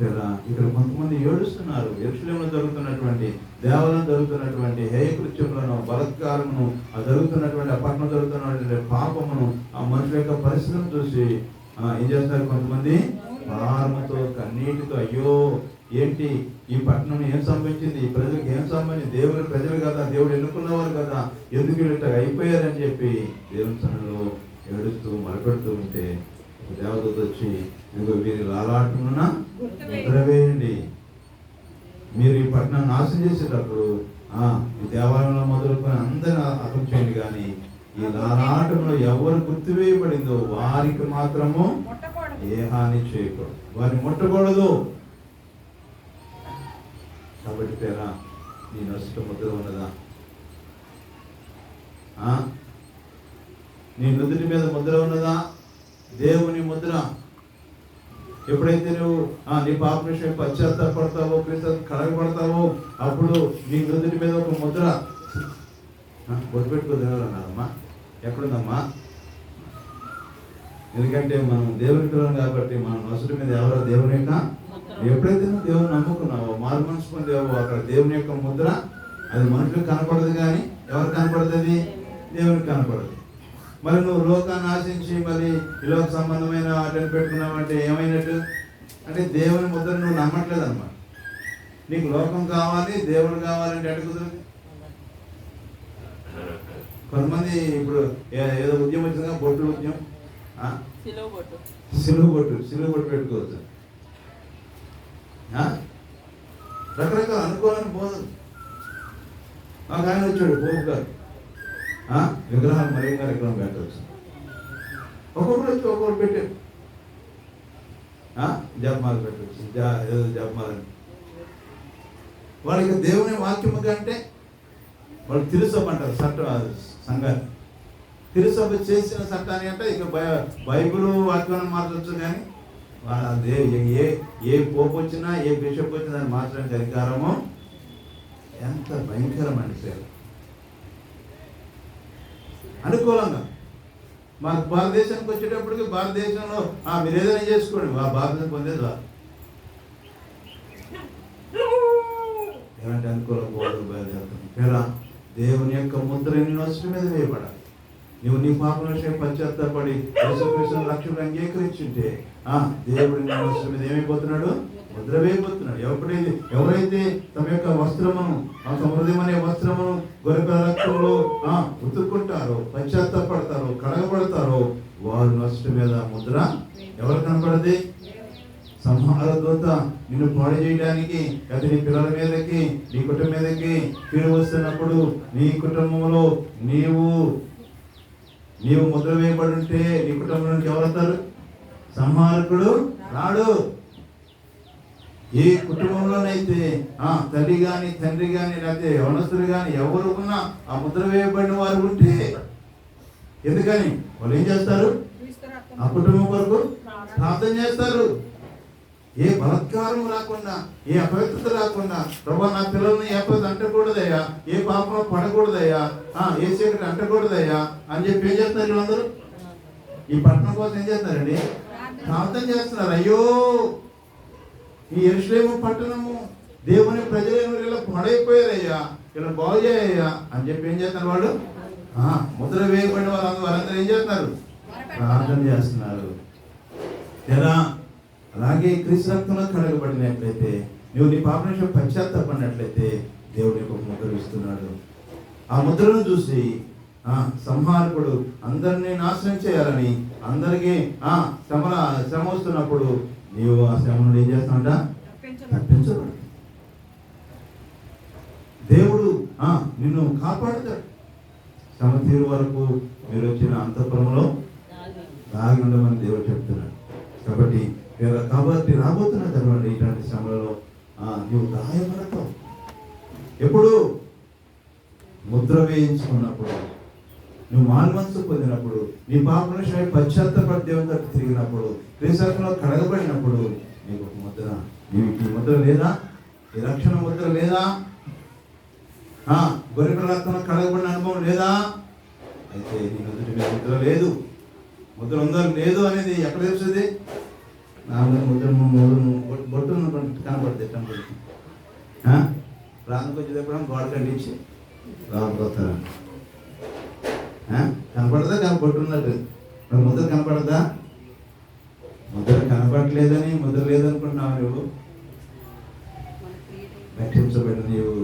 ఇక్కడ కొంతమంది ఏడుస్తున్నారు. యెరూషలేములో జరుగుతున్నటువంటి, దేవాలయం జరుగుతున్నటువంటి హేయకృత్యములను, బలత్కారమును, జరుగుతున్నటువంటి పట్టణం జరుగుతున్నటువంటి పాపమును, ఆ మనుషుల యొక్క పరిస్థితులను చూసి ఏం చేస్తారు? కొంతమంది భారముతో, కన్నీటితో, అయ్యో ఏంటి ఈ పట్టణం ఏం సంభవించింది, ఈ ప్రజలకు ఏం సంబంధించి, దేవుని ప్రజలు కదా, దేవుడు ఎన్నుకున్నవారు కదా, ఎందుకు ఇట్లా అయిపోయారని చెప్పి దేవుని సన్నిధిలో ఏడుస్తూ మరపెడుతూ ఉంటే దేవదూత వచ్చి, ఇదిగో వీరి లాలాటమున ముద్రవేయండి, మీరు ఈ పట్టణాన్ని నాశనం చేసేటప్పుడు ఈ దేవాలయంలో మొదలుకొని అందరిని అర్థం చేయండి, కానీ ఈ లాలాటంలో ఎవరు గుర్తువేయబడిందో వారికి మాత్రము ఏ హాని చేయకూడదు, వారిని ముట్టకూడదు. కాబట్టి నీ నొసట ముద్ర ఉన్నదా? నీ నుదుటి మీద ముద్ర ఉన్నదా? దేవుని ముద్ర. ఎప్పుడైతే నువ్వు నీ పాప విషయం పశ్చాత్తాపడతావో, కడగబడతావో, అప్పుడు నీ నుదుటి మీద ఒక ముద్ర. బొట్టు పెట్టుకోదన్నారమ్మా, ఎక్కడుందమ్మా? ఎందుకంటే మనం దేవుని పిల్లలు కాబట్టి మన నొసటి మీద ఎవరో దేవుని యొక్క, ఎప్పుడైతే నువ్వు దేవుని నమ్ముకున్నావో, మారు మనసు పొందావో, అక్కడ దేవుని యొక్క ముద్ర. అది మనుషులకు కనపడదు, కానీ ఎవరు కనపడదు? అది దేవునికి కనపడదు. మరి నువ్వు లోకాన్ని ఆశించి మరి ఈ లోక సంబంధమైన వాటిని పెట్టుకున్నావంటే ఏమైనట్టు? అంటే దేవుని ముద్ర నువ్వు నమ్మట్లేదు అన్నమాట. నీకు లోకం కావాలి, దేవుడు కావాలంటే ఎట్ట కుదరదు? కొంతమంది ఇప్పుడు ఏదో ఉద్యమం వచ్చిందిగా, బొట్టు ఉద్యమం, సిలువ బొట్టు పెట్టుకోవచ్చు. రకరకాల అనుకోవాలని పోదు. మాకు ఆయన వచ్చాడు పోపు గారు, విగ్రహాలు మరి విగ్రహం పెట్టవచ్చు. ఒక్కొక్కరు వచ్చి ఒక్కొక్కరు పెట్టారు. జపమాలు పెట్టవచ్చు, ఏదో జపమాలని. వాళ్ళకి దేవుని వాక్యము అంటే వాళ్ళు తిరుసభ అంటారు, సంఘాన్ని తిరుసభ చేసిన చట్టాన్ని అంటే ఇక బైబిల్ వాక్యాన్ని మార్చవచ్చు, కానీ ఏ పోపు వచ్చినా, ఏ బిషప్ వచ్చినా దాన్ని మార్చడానికి అధికారము ఎంత భయంకరమైన సేవ. అనుకూలంగా మాకు భారతదేశానికి వచ్చేటప్పటికి భారతదేశంలో మీరు ఏదైనా చేసుకోండి, భారతదేశం పొందేదా ఎలాంటి అనుకూలం పోవడం బయలుదేరుతుంది. దేవుని యొక్క ముద్ర నొసటి మీద వేయబడాలి. నువ్వు నీ పాపల విషయం పశ్చాత్తాపడి యేసుక్రీస్తుని రక్షకుడు అంగీకరించుంటే దేవుడి నొసటి మీద ఏమైపోతున్నాడు? ముద్ర వేయబోతున్నాడు. ఎవరైతే తమ యొక్క వస్త్రమును, హృదయం అనే వస్త్రమును గొర్రెల రక్తంలో ఉతుక్కుంటారో, పశ్చాత్తాపడతారో, కడగబడతారో, వారి నొసటి మీద ముద్ర ఎవరు కనపడది? సంహార దూత నిన్ను పాడు చేయడానికి, అది నీ పిల్లల మీదకి, నీ కుటుంబం మీదకి తిరిగి వస్తున్నప్పుడు నీ కుటుంబంలో నీవు ముద్ర వేయబడి ఉంటే నీ కుటుంబంలోకి ఎవరు వస్తారు? సంహారకుడు రాడు. ఏ కుటుంబంలోనైతే తల్లి గాని తండ్రి గాని లేకపోతే యవనస్తులు గాని ఎవరు ఉన్నా ఆ ముద్ర వేయబడిన వారు ఉంటే, ఎందుకని వాళ్ళు ఏం చేస్తారు? ఆ కుటుంబం కొరకు ప్రార్థన చేస్తారు. ఏ బలత్కారం రాకుండా, ఏ అపవిత్రత రాకుండా, ప్రభా నా పిల్లల్ని ఏ అపవిత్ర అంటకూడదయ్యా, ఏ పాపంలో పడకూడదయ్యా, ఏ చీకటి అంటకూడదయ్యా అని చెప్పి ఏం చేస్తారు? వీళ్ళందరూ ఈ పట్టణం కోసం ఏం చేస్తారండి? ప్రార్థన చేస్తున్నారు. అయ్యో ఈ యెరూషలేము పట్టణము దేవుని ప్రజలు ఇలా పాడైపోయారయ్యా, ఇలా బాగు చేయ్యా అని చెప్పి ఏం చేస్తున్నారు? వాళ్ళు ముద్ర వేయబడిన వాళ్ళందరూ ఏం చేస్తున్నారు? ప్రార్థన చేస్తున్నారు. ఎలా? అలాగే క్రీస్తు రక్తంలో కడగబడినట్లయితే, నువ్వు నీ పాప నుంచి పశ్చాత్తాపడినట్లయితే దేవుడు నీకు ఒక ముద్ర ఇస్తున్నాడు. ఆ ముద్రను చూసి సంహారకుడు అందరినీ నాశనం చేయాలని అందరికీ శ్రమ వస్తున్నప్పుడు నీవు ఆ శ్రమ నుండి ఏం చేస్తావంట? తప్పించబడు. దేవుడు నిన్ను కాపాడుతాడు. శ్రమ తీరు వరకు మీరు వచ్చిన అంతఃపురంలో దాగి ఉండమని దేవుడు చెప్తున్నాడు. కాబట్టి రాబోతున్న తర్వాత ఇట్లాంటి శ్రమలలో నువ్వు గాయపడతావు. ఎప్పుడు? ముద్ర వేయించుకున్నప్పుడు, నువ్వు మాల్మనసు పొందినప్పుడు, నీ పాప నుంచి పశ్చాత్తాపడి దేవుని దగ్గర తిరిగినప్పుడు, క్రీస్తులో కడగబడినప్పుడు నీకు ఒక ముద్ర. నీకు ఈ ముద్ర లేదా? ఈ రక్షణ ముద్ర లేదా? గొర్రెల రక్తంలో కడగబడిన అనుభవం లేదా? అయితే నీ నుదుటి మీద ముద్ర లేదు. ముద్ర ఉందో లేదు అనేది ఎక్కడ తెలుస్తుంది? నా ముద్ర బొట్టు కనపడుతుంది. ప్రాంతం వచ్చేటప్పుడు గోడ కండించి రాబోతారా? కనపడదా? కనపడుతున్నట్టు మరి ముద్ర కనపడదా? ముద్ర కనపడలేదని ముద్ర లేదనుకుంటున్నావు నువ్వు. రక్షించబడిన నీవు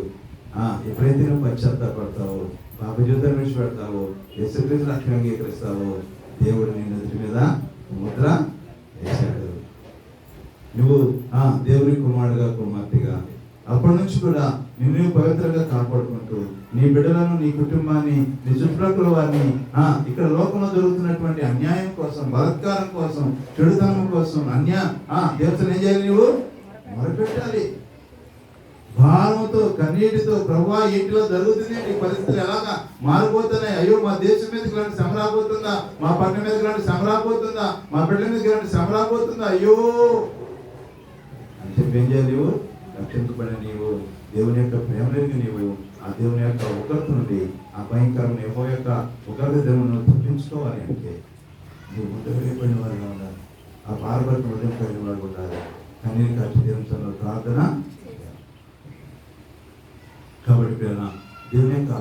ఎప్పుడైతే నువ్వు పశ్చాత్తాపడతావో, పాప జీవితాన్ని విడిచిపెడతావో, యేసుక్రీస్తు రక్షణ అంగీకరిస్తావో, దేవుడు నీ నుదుటి మీద ముద్ర వేశాడు. నువ్వు దేవుని కుమారుడుగా, కుమార్తెగా అప్పటి నుంచి కూడా నిన్ను పవిత్రంగా కాపాడుకుంటూ నీ బిడ్డలను, నీ కుటుంబాన్ని, నీ చుట్టుపక్కల వారిని ఇక్కడ లోకంలో జరుగుతున్నటువంటి అన్యాయం కోసం, బలత్కారం కోసం, చెడుతనం కోసం దేవతను ఏం చేయాలి? నువ్వు మొరపెట్టాలి. భారంతో, కన్నీటితో, ప్రభువా ఇంటిలో జరుగుతుంది, నీ పరిస్థితులు ఎలాగా మారిపోతున్నాయి, అయ్యో మా దేశం మీదకి ఇలాంటి శ్రమ రాబోతుందా, మా పట్టణం మీదకి ఇలాంటి శ్రమ రాబోతుందా, మా బిడ్డల మీదకి ఇలాంటి శ్రమ రాబోతుందా, అయ్యో అని చెప్పి ఏం చేయాలి? నీవు రక్షించబడిన నీవు, దేవుని యొక్క ప్రేమలేని నీవు ఆ దేవుని యొక్క ఉగ్రత నుండి, ఆ భయంకరమైన యెహోవా యొక్క ఉగ్రత దేవుని తప్పించుకోవాలి అంటే నువ్వు ముద్ర వేయబడిన వారిగా ఉండాలి. ఆ పారబడిన హృదయం కలిగిన వారు ఉండాలి. కన్నీరు కాచి దేవుని ప్రార్థన. కాబట్టి దేవుని యొక్క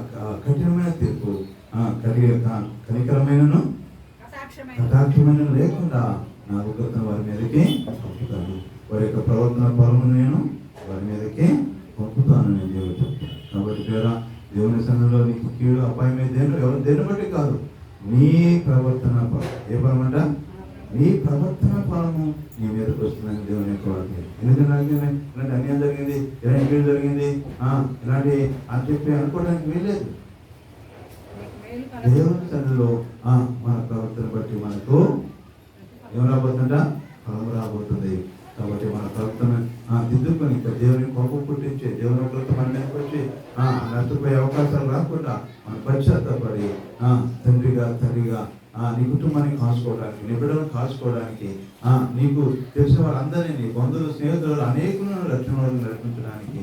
కఠినమైన తీర్పు, కనికరమైనను కటాక్షమైన లేకుండా నా ఉగ్రతను వారి మీదకి పంపుతాను, వారి యొక్క ప్రవర్తన ఫలము నేను వారి మీదకి పంపుతాను నేను దేవుడు చెప్తాను. కాబట్టి దేవుని సన్నిధిలో నీకు కీడు అపాయమే దేని బట్టి కాదు, నీ ప్రవర్తన ఫలం. ఏ ఫలం అంట? నీ ప్రవర్తన ఫలము నీ మీదకి వస్తుందని దేవుని యొక్క వాక్యం. ఎందుకంటే ఇలాంటి అన్యాయం జరిగింది, ఇలాంటి కీడు జరిగింది ఇలాంటి అని చెప్పి అనుకోవడానికి వీల్లేదు. దేవుని సన్నిధిలో మన ప్రవర్తన బట్టి మనకు ఏం రాబోతుంట? ఫలము రాబోతుంది. కాబట్టి మన ప్రవర్తన దిద్దుకొని దేవుని కోపం పుట్టించి, దేవుని ఒకరితో మన మీదకి వచ్చి నష్టపోయే అవకాశాలు రాకుండా మన పశ్చాత్తపడి తండ్రిగా, తల్లిగా నీ కుటుంబాన్ని కాసుకోవడానికి, నీ బిడ్డలను కాసుకోవడానికి, నీకు తెలిసిన వాళ్ళందరినీ, నీ బంధువులు, స్నేహితులు అనేకులను రక్షణలో నడిపించడానికి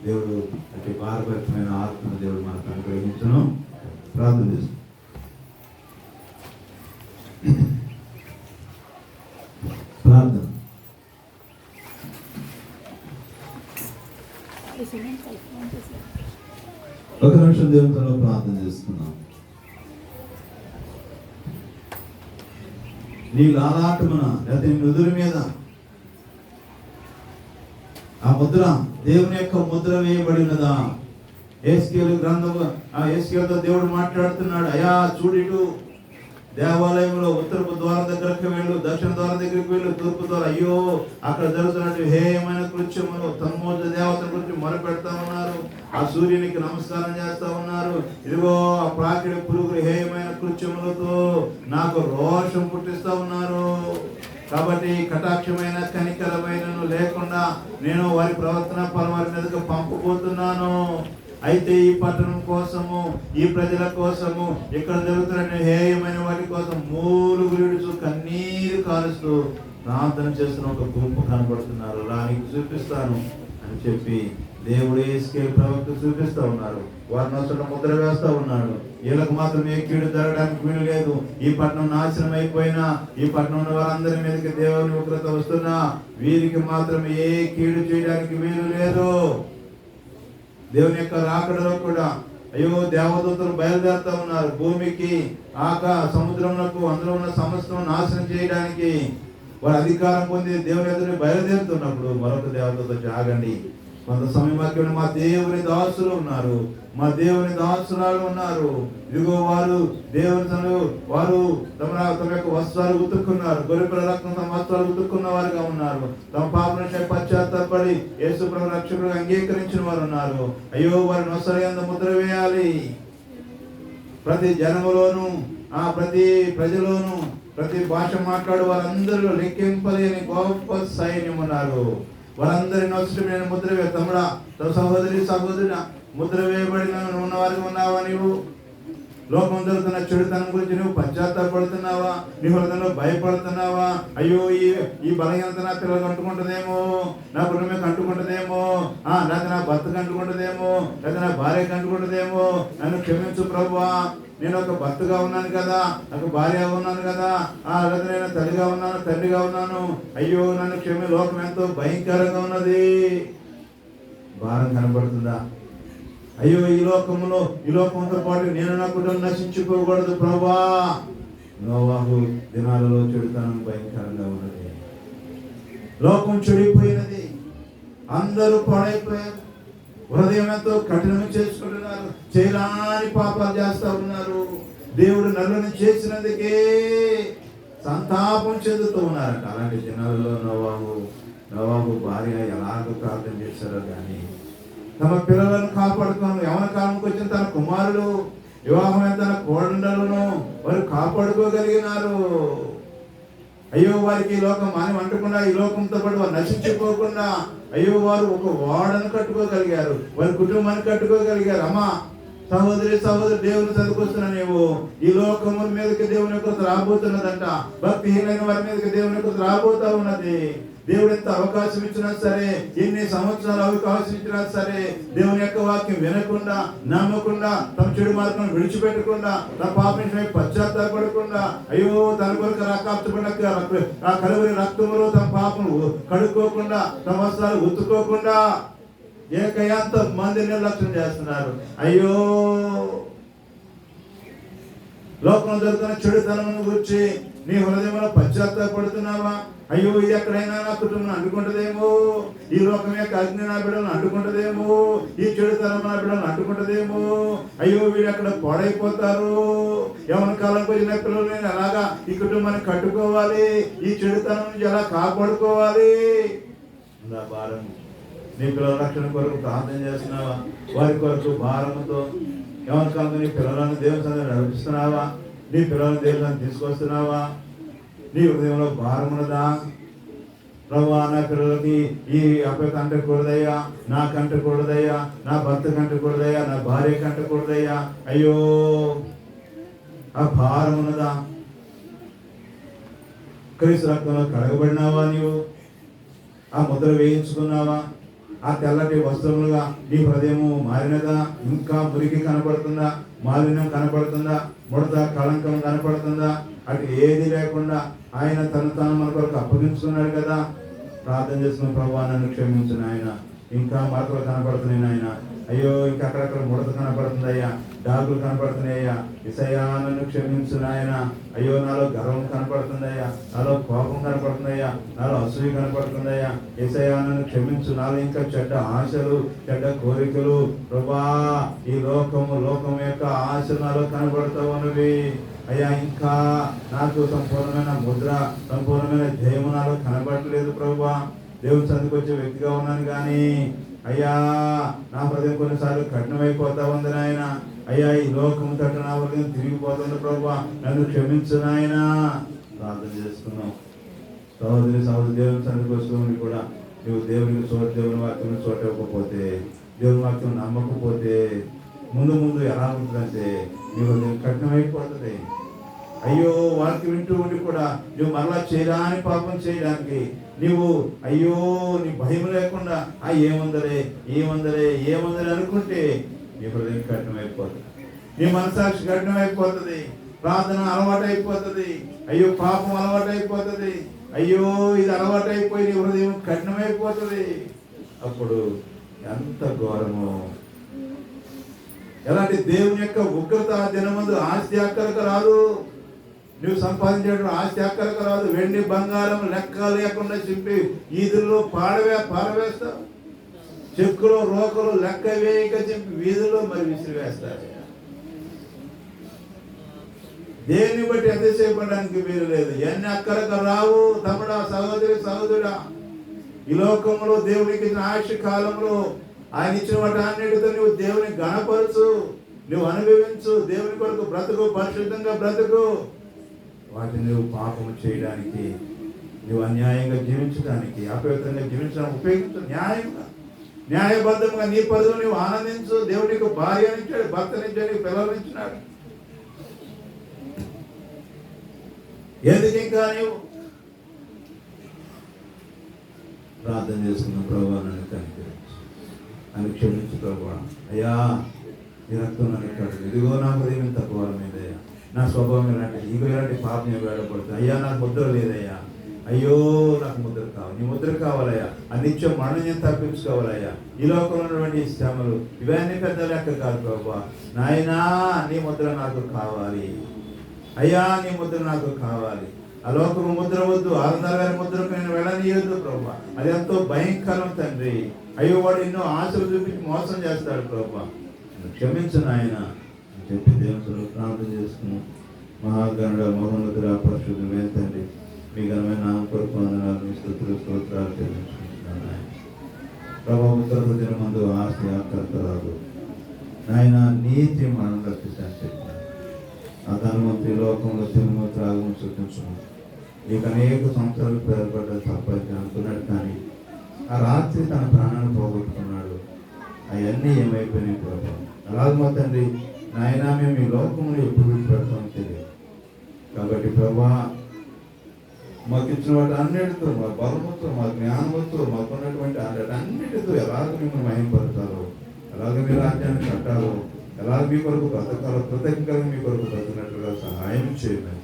దేవుడు అతి పారభరితమైన ఆత్మను దేవుడు మనకు అనుగ్రహించను. ప్రార్థన చేస్తాం. ప్రార్థన. ఒక నిమిషం దేవునితో ప్రార్థన చేస్తున్నాం. నీ లాలాటమున లేదా నీ నుదురు మీద ఆ ముద్ర, దేవుని యొక్క ముద్ర వేయబడినదా? యేస్కేలు గ్రంథం, యేస్కేలుతో దేవుడు మాట్లాడుతున్నాడు. అయా చూడిటు, దేవాలయంలో ఉత్తరపు ద్వారం దగ్గరకు వెళ్ళు, దక్షిణ ద్వారం దగ్గరికి వెళ్ళు, తూర్పు ద్వారం. అయ్యో అక్కడ జరుగుతున్నట్టు హేయమైన కృత్యములు, తన్మోజ దేవతల గురించి మొరపెడతా ఉన్నారు, ఆ సూర్యునికి నమస్కారం చేస్తా ఉన్నారు. ఇదిగో ఆ ప్రాకిడి పురుగులు హేయమైన కృత్యములతో నాకు రోషం పుట్టిస్తా ఉన్నారు. కాబట్టి కటాక్షమైన కనికరమైనను లేకుండా నేను వారి ప్రవర్తన ఫలం వారి మీదకు పంపబోతున్నాను. అయితే ఈ పట్టణం కోసము, ఈ ప్రజల కోసము, ఇక్కడ జరుగుతున్న హేయమైన వాటి కోసం మూలుగులు విడుచు కన్నీరు కారుస్తూ ప్రార్థన చేస్తున్న ఒక గుంపు కనబడుతున్నారు. రానికి చూపిస్తాను అని చెప్పి దేవుడు యేసుకే ప్రవక్త చూపిస్తూ ఉన్నారు. వారి నొసట ముద్ర వేస్తూ ఉన్నాడు. వీళ్ళకు మాత్రం ఏ కీడు జరగడానికి వీలు లేదు. ఈ పట్టణం నాశనం అయిపోయినా, ఈ పట్టణంలో వారందరి మీదకి దేవుని ఉగ్రత వస్తున్నా, వీరికి మాత్రం ఏ కీడు చేయడానికి వీలు లేదు. దేవుని యొక్క రాకడలో కూడా అయ్యో దేవదూతలు బయలుదేరుతూ ఉన్నారు. భూమికి, సముద్రములకు, అందులో ఉన్న సమస్తం నాశనం చేయడానికి వారు అధికారం పొంది దేవుని ఎదురు బయలుదేరుతున్నప్పుడు మరొక దేవదూత జాగండి, కొంత సమయం వరకు మా దేవుని దాసులు ఉన్నారు, మా దేవుని దాసురాలు ఉన్నారు. ఇదిగో వారు దేవుని వారు తమ యొక్క వస్త్రాలు ఉతుక్కున్నారు, గొర్రెపిల్ల రక్తం తమ వస్త్రాలు ఉతుక్కున్న వారుగా ఉన్నారు. తమ పాపను పశ్చాత్తాపడి యేసు ప్రభు రక్షకుడు అంగీకరించిన వారు ఉన్నారు. అయ్యో వారి నొసరయందు ముద్ర వేయాలి. ప్రతి జనములోను, ప్రతి ప్రజలోను, ప్రతి భాష మాట్లాడు వారందరూ లెక్కింపలేని గొప్ప సైన్యం ఉన్నారు. వారందరి నొసటి నేను ముద్ర వే తమ్ముడా, సహోదరి ముద్ర వేయబడిన ఉన్న వారికి ఉన్నావా? నీవు లోకం జరుగుతున్న చెడుతనం గురించి నువ్వు పశ్చాత్తాపడుతున్నావా? నీ హృదయంలో భయపడుతున్నావా? అయ్యో ఈ బలహీనత నా పిల్లలకు అంటుకుంటుందేమో, నా కుటుంబం అంటుకుంటుందేమో, లేక నా భర్తకు అంటుకుంటుందేమో, లేక నా భార్యకు అంటుకుంటుందేమో. నన్ను క్షమించు ప్రభువా, నేను ఒక భర్తగా ఉన్నాను కదా, నాకు భార్య ఉన్నాను కదా, లేదా నేను తల్లిగా ఉన్నాను, తండ్రిగా ఉన్నాను. అయ్యో నన్ను క్షమి, లోకం ఎంతో భయంకరంగా ఉన్నది. భారం కనబడుతుందా? అయ్యో ఈ లోకంతో పాటు నేను నా కుటుంబం నశించుకోకూడదు ప్రభువా. నోవాహు దినాలలో చెడుతనం భయంకరంగా ఉన్నది. లోకం చెడిపోయినది, అందరూ పాడైపోయారు, హృదయం ఎంతో కఠినం చేసుకుంటున్నారు, చేయరాని పాపాలు చేస్తా ఉన్నారు. దేవుడు నరులను చేసినందుకే సంతాపం చెందుతూ ఉన్నారట. అలాంటి దినాలలో నోవాహు భార్య ఎలాగ ప్రార్థన చేశారో కానీ తమ పిల్లలను కాపాడుకోను, యవన కాలంకి వచ్చిన తన కుమారులు, వివాహమైన తన కోడలను వారు కాపాడుకోగలిగినారు. అయ్యో వారికి ఈ లోకం మనం అంటకుండా, ఈ లోకంతో పాటు వారు నశించిపోకుండా అయ్యో వారు ఒక వాడను కట్టుకోగలిగారు, వారి కుటుంబాన్ని కట్టుకోగలిగారు. అమ్మా సహోదరి దేవుని చదువుకొస్తున్నా, నీవు ఈ లోకము మీదకి దేవుని యొక్క రాబోతున్నదంట. భక్తిహీనైన వారి మీదకి దేవుని యొక్క రాబోతా ఉన్నది. దేవుడు ఎంత అవకాశం ఇచ్చినా సరే, ఎన్ని సంవత్సరాలు అవకాశం ఇచ్చినా సరే, దేవుని యొక్క వాక్యం వినకుండా, నమ్మకుండా, తమ చెడు మార్గం విడిచిపెట్టకుండా, తన పాపం పశ్చాత్తాపడకుండా, అయ్యో తన కొరకు ఆ కలువరి రక్తములో తమ పాపం కడుక్కోకుండా, తమ వస్త్రాలు ఉతుక్కోకుండా ఎంత మంది నిర్లక్ష్యం చేస్తున్నారు. అయ్యో లోకం జరుగుతున్న చెడుతనమును గురించి నీ హృదయంలో పశ్చాత్తాపడుతున్నావా? అయ్యో ఇది ఎక్కడైనా నా కుటుంబం అంటుకుంటదేమో, ఈ లోకం యొక్క అగ్ని నా బిడ్డలను అంటుకుంటదేమో, ఈ చెడుతనం నా బిడ్డలను అంటుకుంటదేమో. అయ్యో వీడు ఎక్కడ పాడైపోతారు, యవన కాలం పోయిన పిల్లలు నేను ఎలాగా ఈ కుటుంబాన్ని కట్టుకోవాలి, ఈ చెడుతనం నుంచి ఎలా కాపాడుకోవాలి. భారం నీ పిల్లల రక్షణ కొరకు ప్రార్థన చేస్తున్నావా? వారి కొరకు భారంతో యవన కాలంలో నీ పిల్లలను దేవుని సన్నిధిలో నడిపిస్తున్నావా? నీ పిల్లలను దేవుని తీసుకొస్తున్నావా? నీ హృదయంలో భారం ఉన్నదా? ప్రభువా నా పిల్లలకి ఈ అబ్బాయి కంటకూడదయ్యా, నా కంటకూడదయ్యా, నా భర్త కంటకూడదయ్యా, నా భార్య కంటకూడదయ్యా. అయ్యో ఆ భారం ఉన్నదా? క్రీస్తు రక్తంలో కడగబడినావా? నీవు ఆ ముద్ర వేయించుకున్నావా? ఆ తెల్లటి వస్త్రములుగా నీ హృదయము మారినదా? ఇంకా మురికి కనపడుతుందా? మాలిన్యం కనపడుతుందా? ముడత కళంకం కనపడుతుందా? అటు ఏది లేకుండా ఆయన తను మన కొరకు అప్పగించుకున్నాడు కదా. ప్రార్థన చేస్తున్న ప్రభువా నన్ను క్షమించు నాయన, ఇంకా మరకలు కనపడుతున్నాయి నాయన. అయ్యో ఇంకా అక్కడక్కడ ముడత కనపడుతుందయ్యా, డాగులు కనపడుతున్నాయ్యా. యేసయ్యా నన్ను క్షమించు నాయన. అయ్యో నాలో గర్వం కనపడుతుందయ్యా, నాలో కోపం కనపడుతుందయ్యా, నాలో అసూయ కనపడుతుందయ్యా. యేసయ్యా నన్ను క్షమించు. నాలో ఇంకా చెడ్డ ఆశలు, చెడ్డ కోరికలు ప్రభా, ఈ లోకం యొక్క ఆశలు నాలో కనపడుతూ ఉన్నవి అయ్యా. ఇంకా నాకు సంపూర్ణమైన ముద్ర, సంపూర్ణమైన ధ్యేయము నాలో కనపడలేదు ప్రభువా. దేవుని సన్నిధికి వచ్చే వ్యక్తిగా ఉన్నాను కానీ అయ్యా నా హృదయం కొన్నిసార్లు కఠినమైపోతా ఉంది నాయన. అయ్యా ఈ లోకం తట్టు నా హృదయం తిరిగిపోతుంది ప్రభువా, నన్ను క్షమించు నాయన. ప్రార్థన చేసుకున్నాం. సహోదరి దేవుని సన్నిధికి వస్తూ ఉండి కూడా నువ్వు దేవుని వాక్యం చోట ఇవ్వకపోతే, దేవుని వాక్యం నమ్మకపోతే ముందు ఎలా ఉంటుందంటే నీవు కఠినమైపోతుంది. అయ్యో వాక్యం వింటూ ఉండి కూడా నువ్వు మరలా చేయరాని పాపం చేయడానికి నీవు అయ్యో నీ భయం లేకుండా ఏముందరే అనుకుంటే నీ హృదయం కఠినమైపోతుంది, నీ మనసాక్షి కఠినమైపోతుంది, ప్రార్థన అలవాటైపోతుంది, అయ్యో పాపం అలవాటైపోతుంది, అయ్యో ఇది అలవాటైపోయి నీ హృదయం కఠినమైపోతుంది. అప్పుడు ఎంత ఘోరము! ఎలాంటి దేవుని యొక్క ఉగ్రత దినమందు ఆస్తి అక్కరకు రాదు. నువ్వు సంపాదించేటువంటి ఆస్తి అక్కరకు రాదు. వెండి బంగారం లెక్క లేకుండా చింపి ఈదుల్లో పారవేస్తావు. చెక్కులు రోకలు లెక్క వేయక చింపి వీధుల్లో మరి విసిరివేస్తారు. దేన్ని బట్టి అతిశయపడడానికి వీలు లేదు. ఎన్ని అక్కరకు రావు తమ్ముడా, సహోదరుడా. ఈ లోకంలో దేవునికి ఇచ్చిన ఆయుష్ కాలంలో ఆయన ఇచ్చిన వాటి అన్నిటితో నువ్వు దేవుని గణపరచు, నువ్వు అనుభవించు, దేవుని కొరకు బ్రతుకు, పరిశుద్ధంగా బ్రతుకు. వాటిని నువ్వు పాపము చేయడానికి, నువ్వు అన్యాయంగా జీవించడానికి, అపవిత్రంగా జీవించడానికి ఉపయోగించు. న్యాయబద్ధంగా నీ పదవి నువ్వు ఆనందించు. దేవునికి భార్యనిచ్చాడు, భర్తనిచ్చాడు, పిల్లలనిచ్చినాడు. ఎందుకు ఇంకా నీవు ప్రార్థన చేసుకున్న ప్రభువా నన్ను కనికరించు, నన్ను క్షమించు ప్రభువా. అయ్యా నీ రక్తం నన్ను కడుగు. ఇదిగో నా హృదయం తక్కువ మీదయ్యా, నా స్వభావం ఇలాంటి ఇలాంటి పాపం వేడపడుతుంది. అయ్యా నాకు ముద్ర లేదయ్యా, అయ్యో నాకు ముద్ర కావాలి, నీ ముద్ర కావాలయ్యా. ఆ నిత్యం మరణం నేను తప్పించుకోవాలయ్యా. ఈ లోకంలో ఉన్నటువంటి శ్రమలు ఇవన్నీ పెద్ద లెక్క కాదు ప్రభువా. నాయనా నీ ముద్ర నాకు కావాలి అయ్యా, నీ ముద్ర నాకు కావాలి. ఆ లోకము ముద్ర వద్దు, ఆనందాల గారి ముద్రకు నేను వెళ్ళనీయొద్దు ప్రభువా. అది ఎంతో భయంకరం తండ్రి. అయ్యో వాడు ఎన్నో ఆశలు చూపించి మోసం చేస్తాడు ప్రభువా. క్షమించు నాయన అని చెప్పి దేవుని ప్రార్థన చేసుకున్నాం. మహాగణుడ మహోన్నతుడ పరిశుద్ధుడైన తండ్రి, మీ ఘనమైన నామం కొరకు వందనాలు, స్తోత్రాలు చెల్లించుకుంటున్నాను నాయన. ప్రభావ ఉత్తర దినమందు ఆస్తి ఆకర్త రాదు నాయన, నీతి మనం రక్షిస్తాను చెప్పినాను. ఆ ధనవంతి లోకంలో తిరుమల త్రాగము సృష్టించను. నీకు అనేక సంవత్సరాలు పేరుపడ్డ సంపాదించి అనుకున్నాడు, కానీ ఆ రాత్రి తన ప్రాణాన్ని పోగొట్టుకున్నాడు. అవన్నీ ఏమైపోయినాయి ప్రభావం. అలాగే మా తండ్రి నాయన, మేము ఈ లోకంలో ఎప్పుడు విడిపెడతామో తెలియదు. కాబట్టి ప్రభా మాకు ఇచ్చిన వాటి అన్నిటితో, మా బలముతో, మా జ్ఞానంతో, మాకున్నటువంటి అన్నిటితో ఎలాగ మిమ్మల్ని మహిమపడతారో, ఎలాగ మీ రాజ్యాన్ని కట్టాలో, ఎలాగ మీ కొరకు బ్రతకాలో, కృతజ్ఞతగా మీ కొరకు బ్రతికినట్లుగా సహాయం చేయమని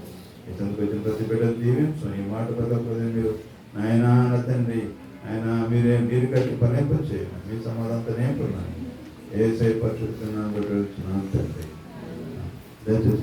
ఇతనికి వచ్చిన ప్రతి బిడ్డలు దీవించు. ఈ మాట ప్రతి మీరు నాయన తండ్రి, ఆయన మీరు కట్టి పనింప చేయమని మీ సమాధానంతో నేర్పున్నాను. ఏ సై పరిశుద్ధ తండ్రి. దయచేసి